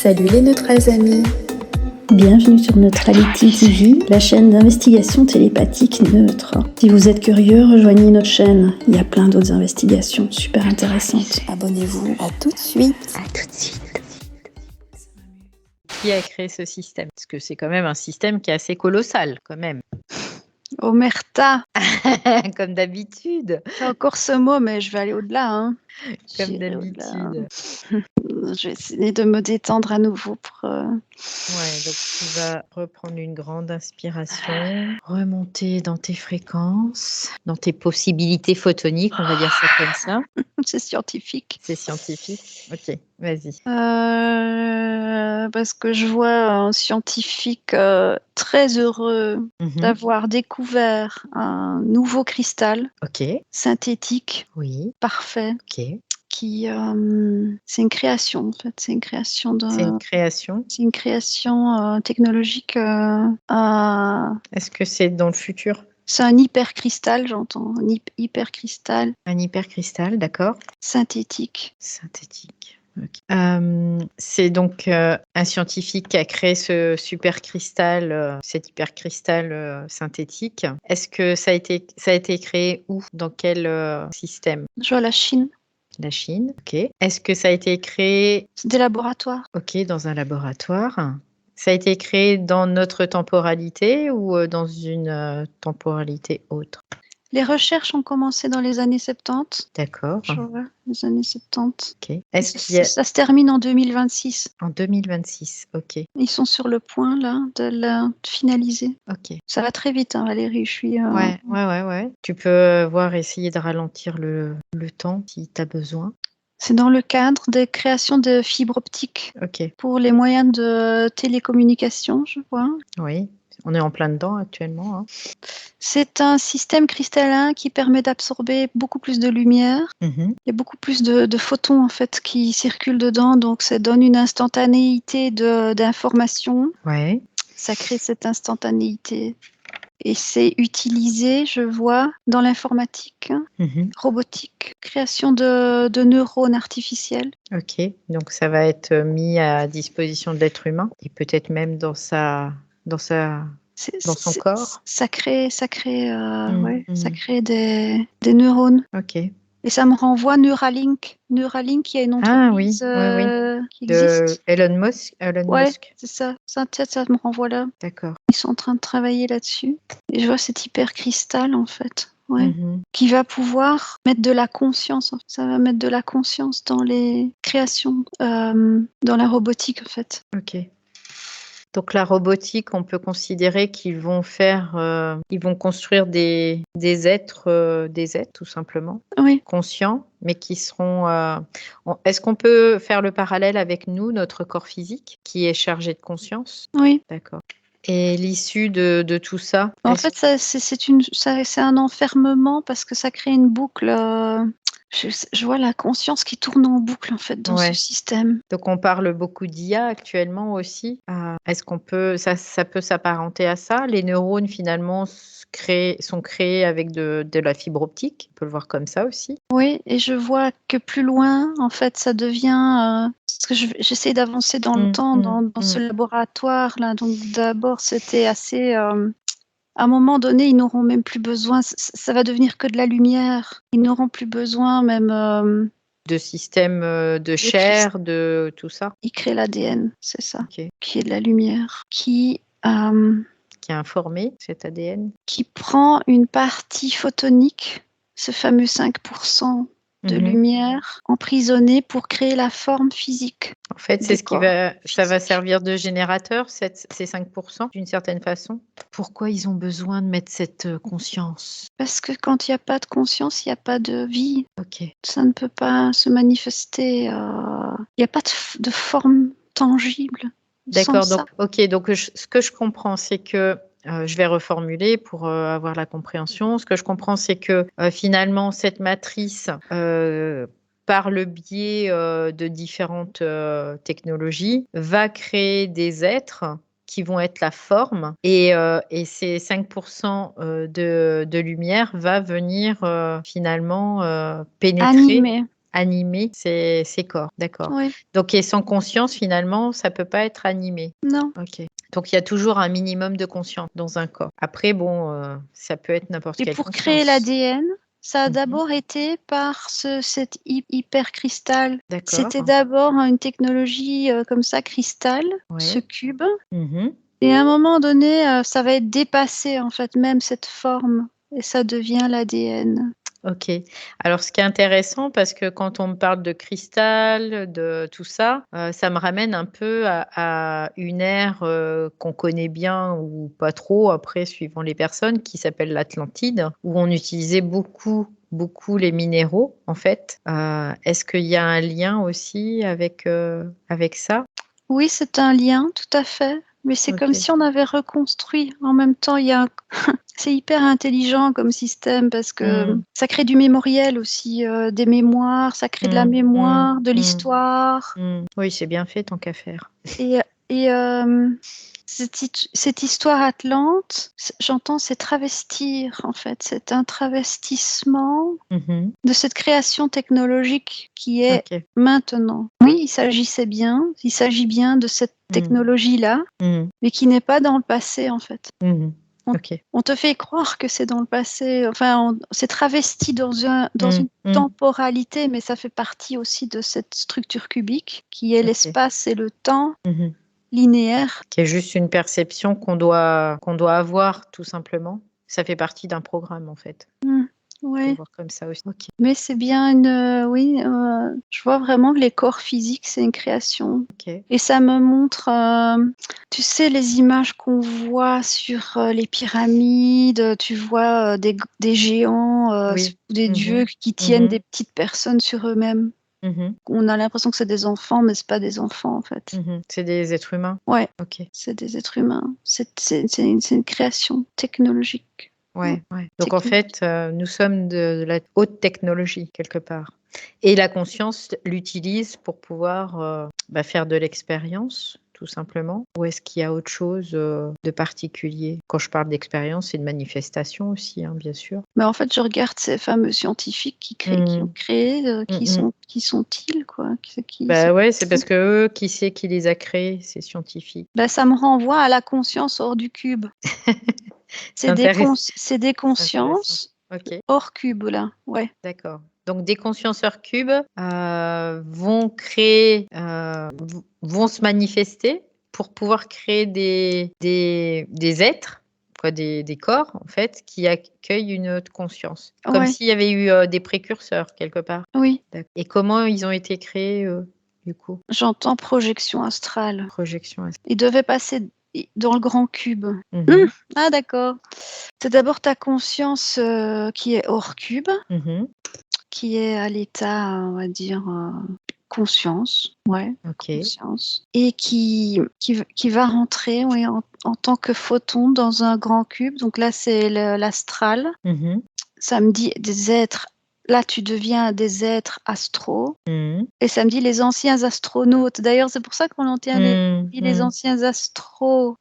Salut les neutrales amis. Bienvenue sur Neutrality TV, la chaîne d'investigation télépathique neutre. Si vous êtes curieux, rejoignez notre chaîne. Il y a plein d'autres investigations super intéressantes. Abonnez-vous, à tout de suite. À tout de suite. Qui a créé ce système? Parce que c'est quand même un système qui est assez colossal, quand même. Omerta, Comme d'habitude. j'ai encore ce mot, mais je vais aller au-delà. Hein. Comme J'irai au-delà. d'habitude. Je vais essayer de me détendre à nouveau pour. Ouais, donc tu vas reprendre une grande inspiration, remonter dans tes fréquences, dans tes possibilités photoniques, on va dire ça comme ça. C'est scientifique. C'est scientifique. Ok, vas-y. Parce que je vois un scientifique très heureux d'avoir découvert un nouveau cristal Ok, synthétique, oui, parfait, ok. qui c'est une création en fait. C'est une création C'est une création. C'est une création technologique. Est-ce que c'est dans le futur? C'est un hypercristal, j'entends. Un hypercristal Un hypercristal, d'accord. synthétique. Synthétique. Ok. C'est donc un scientifique qui a créé ce supercristal, cet hypercristal synthétique. Est-ce que ça a été créé où? Dans quel système? Je vois la Chine. La Chine, ok. Est-ce que ça a été créé, C'est des laboratoires. ok, dans un laboratoire? Ça a été créé dans notre temporalité ou dans une temporalité autre? Les recherches ont commencé dans les années 70. D'accord, Je vois, les années 70. ok. Est-ce qu'il y a Ça se termine en 2026. en 2026? Ok, Ils sont sur le point là de la finaliser. ok. Ça va très vite, hein, Valérie. Je suis. Ouais. Tu peux voir, essayer de ralentir le temps si tu as besoin. C'est dans le cadre des créations de fibres optiques Ok, pour les moyens de télécommunication, je vois. oui. On est en plein dedans actuellement, hein. C'est un système cristallin qui permet d'absorber beaucoup plus de lumière. Mhm. Il y a beaucoup plus de photons en fait qui circulent dedans, donc ça donne une instantanéité d'information. Ouais. Ça crée cette instantanéité. Et c'est utilisé, je vois, dans l'informatique, Mhm. robotique, création de neurones artificiels. Ok, donc ça va être mis à disposition de l'être humain et peut-être même dans son corps. Ça crée Mhm. ça crée des neurones. Ok. Et ça me renvoie Neuralink. Neuralink, qui est une Ah oui, entreprise oui. qui De existe. Elon Musk. Ouais, c'est ça. Ça me renvoie là. D'accord. Ils sont en train de travailler là-dessus. Et je vois cet hypercristal, en fait. Ouais. Mhm. Qui va pouvoir mettre de la conscience. Ça va mettre de la conscience dans les créations, dans la robotique, en fait. Ok. Donc la robotique, on peut considérer qu'ils vont ils vont construire des êtres tout simplement, Oui, conscients, mais qui seront. Est-ce qu'on peut faire le parallèle avec nous, notre corps physique, qui est chargé de conscience? oui. D'accord. Et l'issue de tout ça, En fait, c'est un enfermement parce que ça crée une boucle. Je vois la conscience qui tourne en boucle, en fait, dans ce ouais. système. Donc on parle beaucoup d'IA actuellement aussi. Est-ce qu'on peut, ça peut s'apparenter à ça? Les neurones finalement sont créés avec de la fibre optique. On peut le voir comme ça aussi. Oui, et je vois que plus loin, en fait, ça devient. Parce que j'essaie d'avancer dans le temps dans ce laboratoire-là. Donc, d'abord, c'était assez. À un moment donné, ils n'auront même plus besoin. Ça va devenir que de la lumière. Ils n'auront plus besoin même. De système de chair, de tout ça. Ils créent l'ADN, c'est ça, Ok. qui est de la lumière, Qui est informé, cet ADN. qui prend une partie photonique, ce fameux 5% de Mhm. lumière emprisonnée pour créer la forme physique. En fait, c'est du ce qui corps ça va physique. servir de générateur, ces 5%, d'une certaine façon. Pourquoi ils ont besoin de mettre cette conscience? Parce que quand il n'y a pas de conscience, il n'y a pas de vie. Ok. Ça ne peut pas se manifester. Il n'y a pas de forme tangible sans D'accord, ça. donc ce que je comprends, c'est que je vais reformuler pour avoir la compréhension. Ce que je comprends, c'est que finalement, cette matrice, par le biais de différentes technologies, va créer des êtres qui vont être la forme et ces 5% de lumière va venir finalement pénétrer, Animé. animer ces corps. D'accord. Oui, Donc, et sans conscience, finalement, ça peut pas être animé. non. Ok. Donc, il y a toujours un minimum de conscience dans un corps. Après, bon, ça peut être n'importe Et quelle pour créer conscience. l'ADN, ça a Mhm. d'abord été par cet hypercristal. D'accord. C'était d'abord une technologie comme ça, cristal, Ouais. ce cube. Mhm. Et à un moment donné, ça va être dépassé, en fait, même cette forme. Et ça devient l'ADN. Ok. Alors, ce qui est intéressant, parce que quand on me parle de cristal, de tout ça, ça me ramène un peu à une ère qu'on connaît bien ou pas trop, après, suivant les personnes, qui s'appelle l'Atlantide, où on utilisait beaucoup les minéraux, en fait. Est-ce qu'il y a un lien aussi avec ça? Oui, c'est un lien, tout à fait. Mais c'est comme Ok. si on avait reconstruit. En même temps, c'est hyper intelligent comme système parce que Mm. ça crée du mémoriel aussi, des mémoires, ça crée de la mémoire, de l'histoire. Oui, c'est bien fait, tant qu'à faire. Et, et cette histoire atlante, j'entends, c'est travestir, en fait. C'est un travestissement Mhm. de cette création technologique qui est Ok. maintenant. Oui, il s'agit bien de cette technologie-là, Mhm. mais qui n'est pas dans le passé, en fait. Mhm. On, Ok. on te fait croire que c'est dans le passé, enfin, c'est travesti dans une Mm. temporalité, mais ça fait partie aussi de cette structure cubique qui est Ok. l'espace et le temps Mhm. linéaire. Qui est juste une perception qu'on doit avoir, tout simplement. Ça fait partie d'un programme, en fait. On peut Oui, voir comme ça aussi. Ok. mais c'est bien oui, je vois vraiment que les corps physiques, c'est une création. Ok. Et ça me montre, tu sais, les images qu'on voit sur les pyramides, tu vois des géants, Oui. des Mhm. dieux qui tiennent Mhm. des petites personnes sur eux-mêmes. Mhm. On a l'impression que c'est des enfants, mais c'est pas des enfants en fait. Mhm. C'est des êtres humains. Ouais, Ok. c'est des êtres humains. C'est une création technologique. Ouais, ouais. Donc, en Technologique. fait, nous sommes de la haute technologie, quelque part. Et la conscience l'utilise pour pouvoir faire de l'expérience, tout simplement. Ou est-ce qu'il y a autre chose de particulier? Quand je parle d'expérience, c'est de manifestation aussi, hein, bien sûr. Mais en fait, je regarde ces fameux scientifiques qui ont Mm. créé, Mm, mm. qui sont-ils, quoi? Bah ouais, c'est parce que eux, qui c'est qui les a créés, ces scientifiques? Ben, ça me renvoie à la conscience hors du cube. C'est intéressant. C'est des C'est intéressant. consciences Ok, hors cube, là. Ouais. d'accord. Donc des conscienceurs cubes vont créer, vont se manifester pour pouvoir créer des êtres, quoi, des corps en fait, qui accueillent une autre conscience. Comme Ouais, s'il y avait eu des précurseurs quelque part. oui. D'accord. Et comment ils ont été créés, du coup? J'entends projection astrale. Projection. Ils devaient passer dans le grand cube. Mhm. Ah, d'accord. C'est d'abord ta conscience qui est hors cube, Mhm. qui est à l'état, on va dire, conscience. Ouais, Ok. conscience. Et qui va rentrer, oui, en tant que photon dans un grand cube. Donc là, c'est l'astral. Mhm. Ça me dit des êtres. Là, tu deviens des êtres astraux. Mhm. Et ça me dit les anciens astronautes. D'ailleurs, c'est pour ça qu'on dit les Mhm. anciens astros.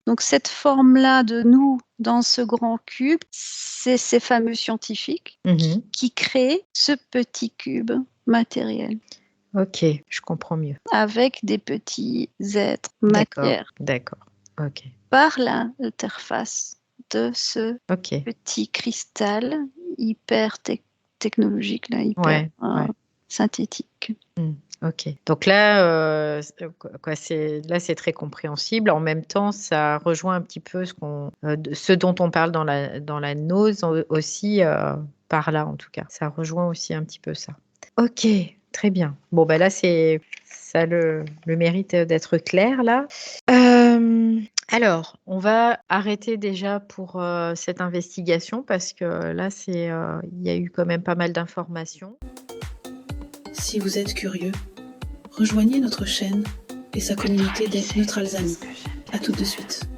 Donc cette forme-là de nous dans ce grand cube, c'est ces fameux scientifiques Mhm. qui créent ce petit cube matériel Ok, je comprends mieux. avec des petits êtres D'accord, matière d'accord. Ok, par l'interface de ce ok. petit cristal hyper technologique, là, hyper Ouais, ouais. synthétique. Ok. Donc là, là, c'est très compréhensible. En même temps, ça rejoint un petit peu ce dont on parle dans la gnose aussi, par là en tout cas. Ça rejoint aussi un petit peu ça. Ok, très bien. Bon, bah là, ça a le mérite d'être clair là. Alors, on va arrêter déjà pour cette investigation parce que là, il y a eu quand même pas mal d'informations. Si vous êtes curieux, rejoignez notre chaîne et sa communauté des neutrales amies. À tout de suite.